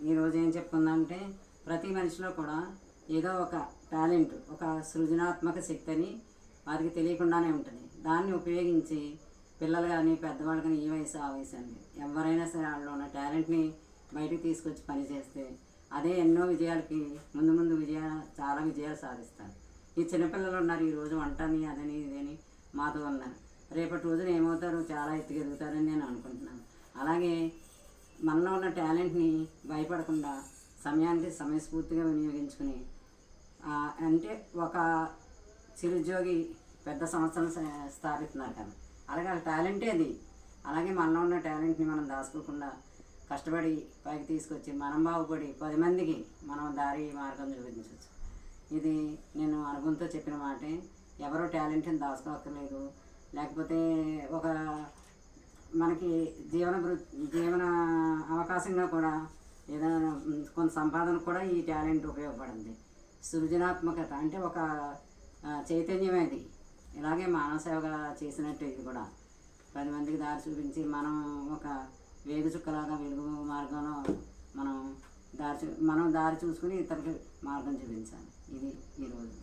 ఈరోజు ఏం చెప్పుకుందామంటే ప్రతి మనిషిలో కూడా ఏదో ఒక టాలెంట్, ఒక సృజనాత్మక శక్తి అని వారికి తెలియకుండానే ఉంటుంది. దాన్ని ఉపయోగించి పిల్లలు కానీ పెద్దవాళ్ళు కానీ ఈ వయసు ఆ వయసు అండి ఎవరైనా సరే వాళ్ళు ఉన్న టాలెంట్ని బయటకు తీసుకొచ్చి పని చేస్తే అదే ఎన్నో విజయాలకి ముందు చాలా విజయాలు సాధిస్తారు. ఈ చిన్నపిల్లలు ఉన్నారు ఈరోజు వంటని అదని ఇదని మాతో ఉన్నారు. రేపటి రోజున ఏమవుతారు, చాలా ఎత్తుకెదుగుతారని నేను అనుకుంటున్నాను. అలాగే మనలో ఉన్న టాలెంట్ని భయపడకుండా సమయానికి సమయస్ఫూర్తిగా వినియోగించుకుని అంటే ఒక చిరుద్యోగి పెద్ద సంస్థలు స్థాపిస్తున్నారు కదా, అలాగే వాళ్ళ టాలెంటే అది. అలాగే మనలో ఉన్న టాలెంట్ని మనం దాచుకోకుండా కష్టపడి పైకి తీసుకొచ్చి మనం బాగుపడి 10 మందికి మనం దారి మార్గం చూపించవచ్చు. ఇది నేను అనుభవంతో చెప్పిన మాటే. ఎవరో టాలెంట్ని దాచుకోక్కర్లేదు. లేకపోతే ఒక మనకి జీవన అవకాశంగా కూడా ఏదైనా కొంత సంపాదన కూడా ఈ టాలెంట్ ఉపయోగపడింది. సృజనాత్మకత అంటే ఒక చైతన్యం అది. ఇలాగే మానవ సేవగా చేసినట్టు ఇది కూడా 10 మందికి దారి చూపించి మనం ఒక వేగు చుక్కలాగా వెలుగు మార్గంలో మనం దారి చూసుకుని ఇతరులకు మార్గం చూపించాలి. ఇది ఈరోజు.